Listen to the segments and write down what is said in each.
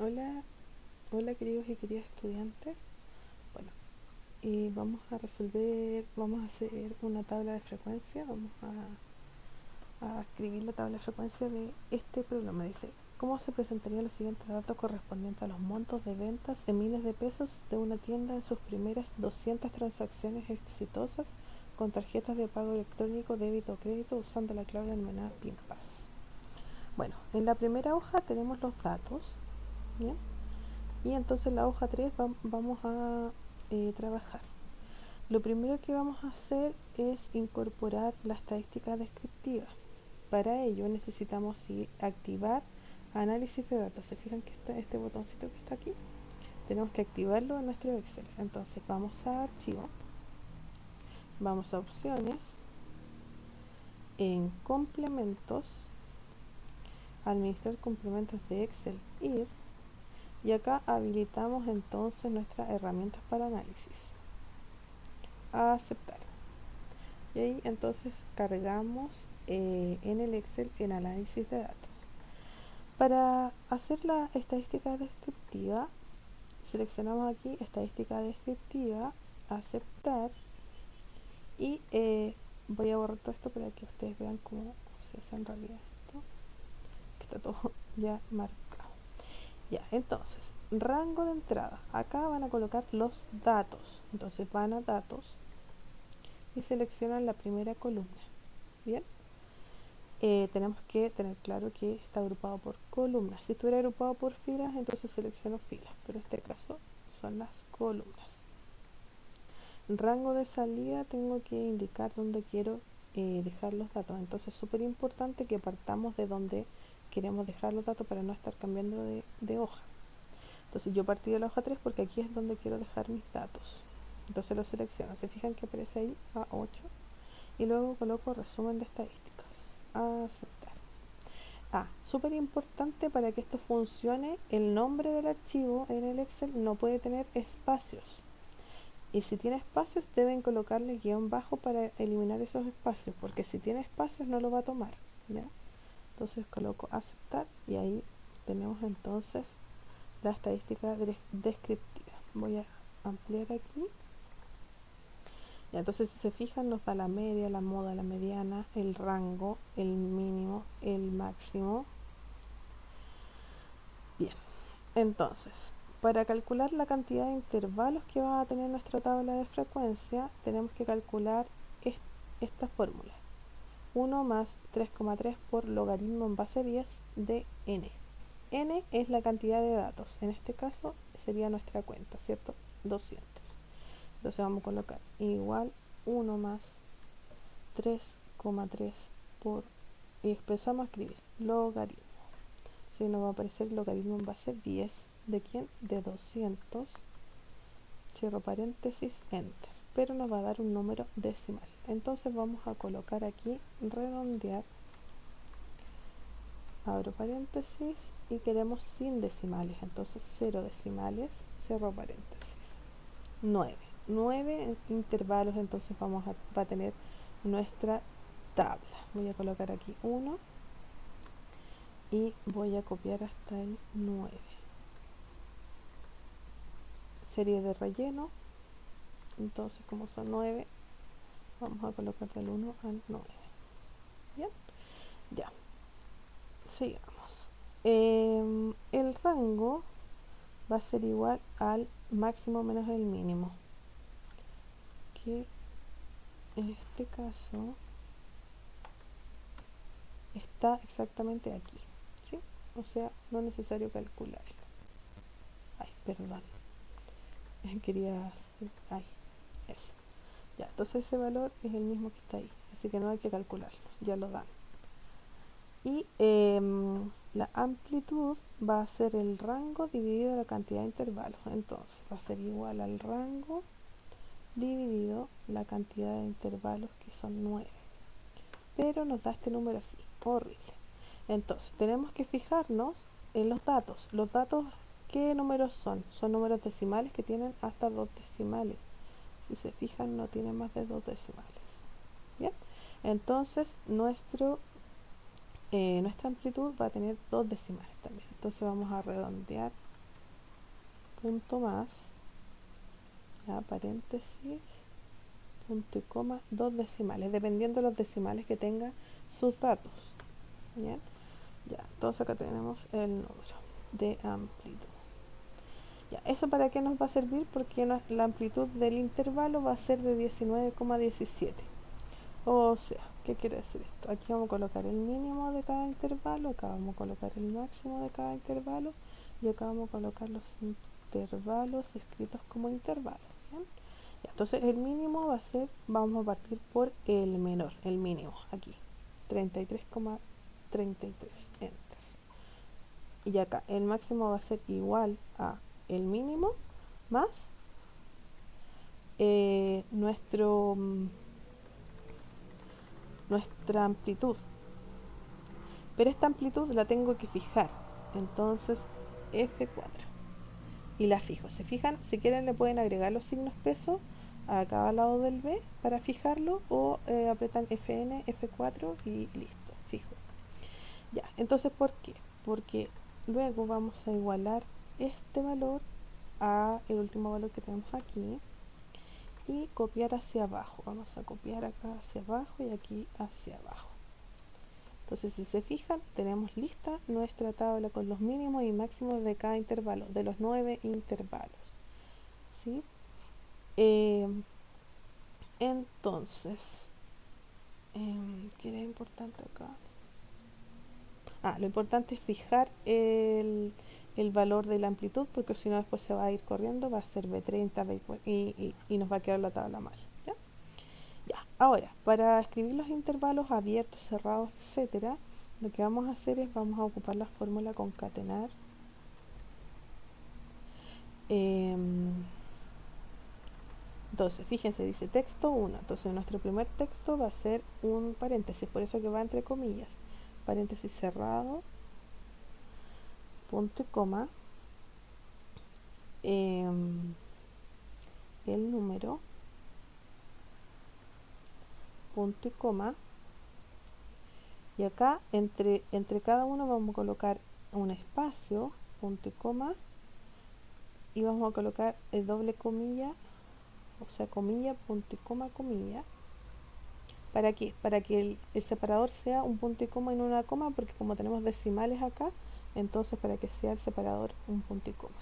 Hola, hola queridos y queridas estudiantes. Bueno, vamos a hacer una tabla de frecuencia. A escribir la tabla de frecuencia de este problema. Dice, ¿cómo se presentarían los siguientes datos correspondientes a los montos de ventas en miles de pesos de una tienda en sus primeras 200 transacciones exitosas con tarjetas de pago electrónico, débito o crédito usando la clave denominada PINPAS? Bueno, en la primera hoja tenemos los datos, ¿bien? Y entonces en la hoja 3 vamos a trabajar. Lo primero que vamos a hacer es incorporar la estadística descriptiva. Para ello necesitamos activar análisis de datos. ¿Se fijan que este botoncito que está aquí? Tenemos que activarlo en nuestro Excel. Entonces vamos a archivo, vamos a opciones, en complementos, administrar complementos de Excel, ir, y acá habilitamos entonces nuestras herramientas para análisis. A aceptar. Y ahí entonces cargamos en el Excel el análisis de datos. Para hacer la estadística descriptiva, seleccionamos aquí estadística descriptiva, aceptar, y voy a borrar todo esto para que ustedes vean cómo se hace en realidad esto, que está todo ya marcado. Ya, entonces, rango de entrada. Acá van a colocar los datos. Entonces van a datos y seleccionan la primera columna. Bien. Tenemos que tener claro que está agrupado por columnas. Si estuviera agrupado por filas, entonces selecciono filas, pero en este caso son las columnas. Rango de salida, tengo que indicar dónde quiero dejar los datos. Entonces es súper importante que partamos de donde queremos dejar los datos para no estar cambiando de hoja. Entonces yo partí de la hoja 3 porque aquí es donde quiero dejar mis datos. Entonces lo selecciono. Se fijan que aparece ahí A8 y luego coloco resumen de estadísticas. Aceptar. Súper importante para que esto funcione, el nombre del archivo en el Excel no puede tener espacios. Y si tiene espacios deben colocarle guión bajo para eliminar esos espacios, porque si tiene espacios no lo va a tomar, ¿ya? Entonces coloco aceptar y ahí tenemos entonces la estadística descriptiva. Voy a ampliar aquí. Y entonces si se fijan nos da la media, la moda, la mediana, el rango, el mínimo, el máximo. Bien, entonces para calcular la cantidad de intervalos que va a tener nuestra tabla de frecuencia tenemos que calcular esta fórmula: 1 más 3,3 por logaritmo en base 10 de n. N es la cantidad de datos, en este caso sería nuestra cuenta, ¿cierto? 200. Entonces vamos a colocar igual 1 más 3,3 por, y empezamos a escribir logaritmo. Si nos va a aparecer logaritmo en base 10 de quién, de 200, cierro paréntesis, enter, pero nos va a dar un número decimal. Entonces vamos a colocar aquí redondear, abro paréntesis, y queremos sin decimales, entonces 0 decimales, cierro paréntesis. 9 intervalos, entonces va a tener nuestra tabla. Voy a colocar aquí 1 y voy a copiar hasta el 9. Serie de relleno, entonces como son 9, vamos a colocar del 1 al 9. Bien, ya, sigamos. El rango va a ser igual al máximo menos el mínimo, que en este caso está exactamente aquí, ¿sí? O sea, no es necesario calcularlo. Ay, perdón, quería hacer, ay, eso. Ya, entonces ese valor es el mismo que está ahí, así que no hay que calcularlo, ya lo dan. Y la amplitud va a ser el rango dividido la cantidad de intervalos. Entonces va a ser igual al rango dividido la cantidad de intervalos, que son 9. Pero nos da este número así, horrible. Entonces tenemos que fijarnos en los datos. Los datos, ¿qué números son? Son números decimales que tienen hasta 2 decimales. Si se fijan, no tiene más de 2 decimales. Bien, entonces nuestra amplitud va a tener 2 decimales también. Entonces vamos a redondear punto más, ya, paréntesis, punto y coma, 2 decimales, dependiendo de los decimales que tenga sus datos. ¿Bien? Ya, entonces acá tenemos el número de amplitud. Ya, ¿eso para qué nos va a servir? Porque la amplitud del intervalo va a ser de 19,17. O sea, ¿qué quiere decir esto? Aquí vamos a colocar el mínimo de cada intervalo, acá vamos a colocar el máximo de cada intervalo y acá vamos a colocar los intervalos escritos como intervalos. ¿Bien? Ya, entonces el mínimo va a ser, vamos a partir por el menor, el mínimo, aquí, 33,33, enter. Y acá el máximo va a ser igual a el mínimo más nuestra amplitud. Pero esta amplitud la tengo que fijar. Entonces F4. Y la fijo. ¿Se fijan? Si quieren le pueden agregar los signos peso a cada lado del B para fijarlo. O apretan Fn, F4 y listo. Fijo. Ya. Entonces, ¿por qué? Porque luego vamos a igualar este valor a el último valor que tenemos aquí. Y copiar hacia abajo. Vamos a copiar acá hacia abajo y aquí hacia abajo. Entonces, si se fijan, tenemos lista nuestra tabla con los mínimos y máximos de cada intervalo, de los 9 intervalos. ¿Sí? Entonces, ¿qué era importante acá? Lo importante es fijar el valor de la amplitud, porque si no después se va a ir corriendo, va a ser B30 y nos va a quedar la tabla mal. ¿Ya? Ya. Ahora, para escribir los intervalos abiertos, cerrados, etcétera, lo que vamos a hacer es vamos a ocupar la fórmula concatenar. Entonces, fíjense, dice texto 1. Entonces, nuestro primer texto va a ser un paréntesis, por eso que va entre comillas. Paréntesis cerrado, punto y coma, el número, punto y coma. Y acá, entre cada uno vamos a colocar un espacio, punto y coma, y vamos a colocar el doble comilla, o sea, comilla, punto y coma, comilla. ¿Para qué? Para que el separador sea un punto y coma y no una coma, porque como tenemos decimales acá, entonces para que sea el separador un punto y coma.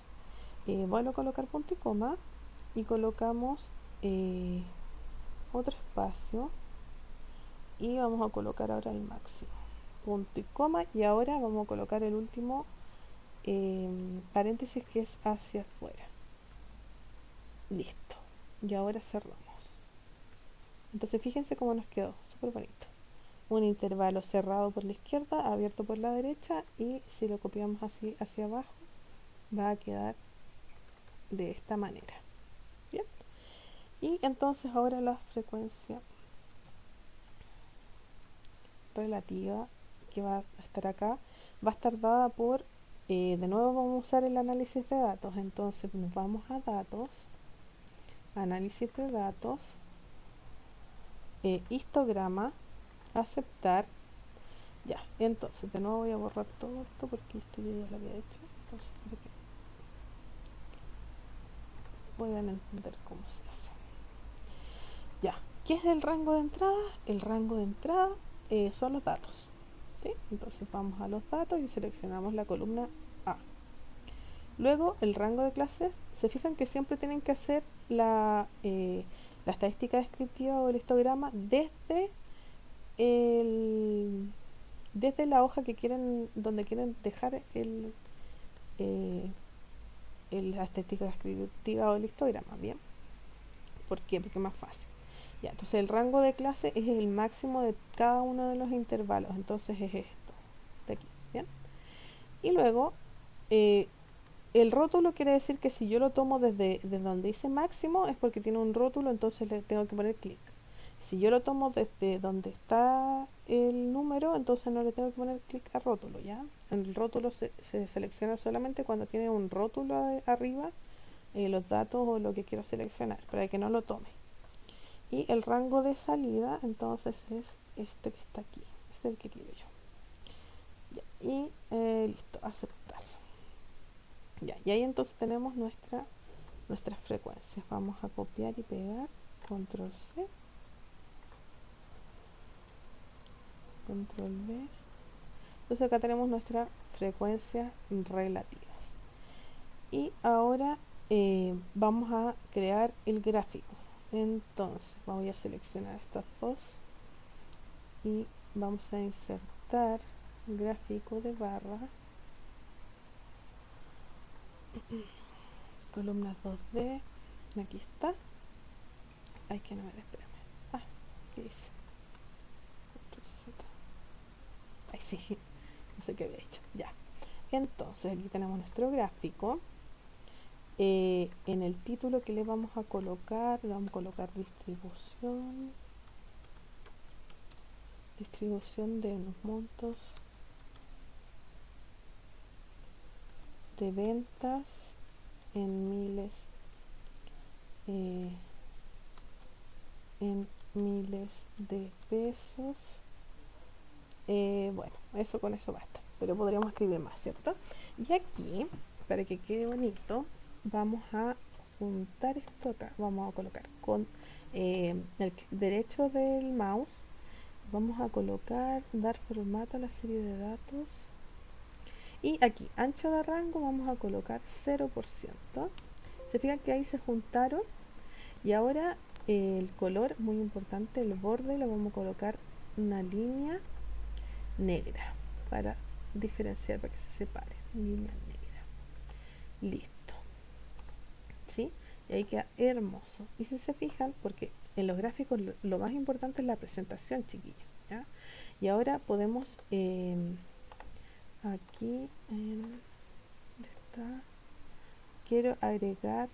Vuelvo a colocar punto y coma y colocamos otro espacio y vamos a colocar ahora el máximo. Punto y coma, y ahora vamos a colocar el último paréntesis que es hacia afuera. Listo. Y ahora cerramos. Entonces fíjense cómo nos quedó, súper bonito. Un intervalo cerrado por la izquierda, abierto por la derecha, y si lo copiamos así hacia abajo, va a quedar de esta manera. Bien. Y entonces ahora la frecuencia relativa que va a estar acá, va a estar dada por, de nuevo vamos a usar el análisis de datos. Entonces nos vamos a datos, análisis de datos, histograma, aceptar. Ya, entonces de nuevo voy a borrar todo esto porque esto yo ya lo había hecho. Entonces voy a entender cómo se hace. Ya, ¿qué es el rango de entrada? El rango de entrada son los datos. ¿Sí? Entonces vamos a los datos y seleccionamos la columna A. Luego el rango de clases, se fijan que siempre tienen que hacer la estadística descriptiva o el histograma desde la hoja que quieren, donde quieren dejar la estadística descriptiva o el histograma. Bien, ¿por qué? Porque es más fácil. Ya, entonces el rango de clase es el máximo de cada uno de los intervalos, entonces es esto de aquí. Bien, y luego el rótulo quiere decir que si yo lo tomo desde donde dice máximo es porque tiene un rótulo, entonces le tengo que poner clic. Si yo lo tomo desde donde está el número, entonces no le tengo que poner clic a rótulo, ¿ya? El rótulo se selecciona solamente cuando tiene un rótulo arriba, los datos o lo que quiero seleccionar, para que no lo tome. Y el rango de salida, entonces es este que está aquí, este es el que quiero yo. Ya, y listo, aceptar. Ya, y ahí entonces tenemos nuestras frecuencias. Vamos a copiar y pegar, control C, control V. Entonces acá tenemos nuestras frecuencias relativas. Y ahora vamos a crear el gráfico. Entonces voy a seleccionar estas dos y vamos a insertar gráfico de barra, columnas 2D. Aquí está. Ay, que no me espérame. Ah, ¿qué hice? Control Z. Ay, sí, no sé qué había hecho. Ya. Entonces aquí tenemos nuestro gráfico. En el título que le vamos a colocar, distribución de los montos de ventas en miles de pesos. Bueno, eso con eso basta, pero podríamos escribir más, ¿cierto? Y aquí, para que quede bonito, vamos a juntar esto acá. Vamos a colocar con el clic derecho del mouse, vamos a colocar, dar formato a la serie de datos. Y aquí, ancho de rango, vamos a colocar 0%. Se fijan que ahí se juntaron. Y ahora el color, muy importante, el borde lo vamos a colocar una línea negra para diferenciar, para que se separe. Línea negra. Listo. ¿Sí? Y ahí queda hermoso. Y si se fijan, porque en los gráficos lo más importante es la presentación, chiquillos. ¿Ya? Y ahora podemos aquí ¿dónde está? Quiero agregar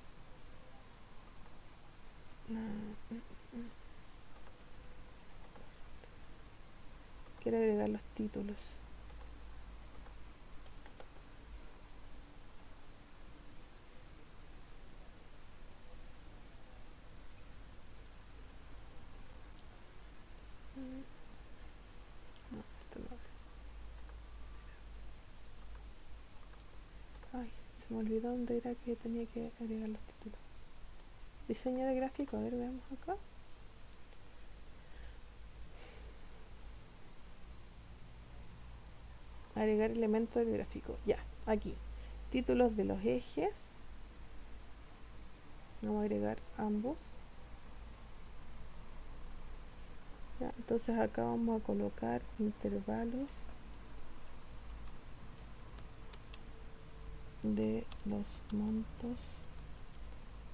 quiero agregar los títulos. No, esto no. Ay, se me olvidó dónde era que tenía que agregar los títulos. Diseño de gráfico, a ver, veamos acá. Agregar elemento del gráfico. Ya, aquí. Títulos de los ejes. Vamos a agregar ambos. Ya, entonces acá vamos a colocar intervalos de los montos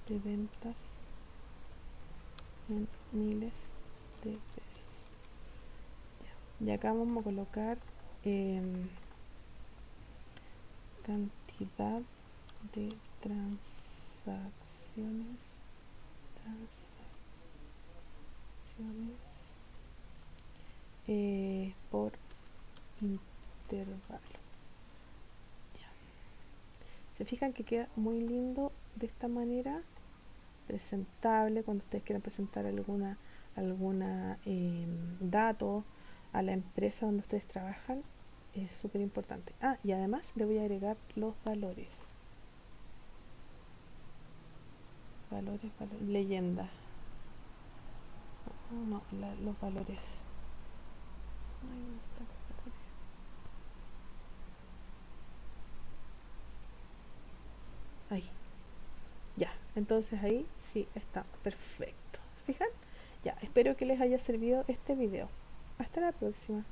de ventas en miles de pesos. Ya. Y acá vamos a colocar cantidad de transacciones por intervalo. Ya. Se fijan que queda muy lindo de esta manera, presentable cuando ustedes quieran presentar alguna dato a la empresa donde ustedes trabajan. Es súper importante. Ah, y además le voy a agregar los valores. Leyenda. No, los valores. Ay, ¿dónde están los valores? Ahí. Ya, entonces ahí sí está perfecto. ¿Se fijan? Ya, espero que les haya servido este video. Hasta la próxima.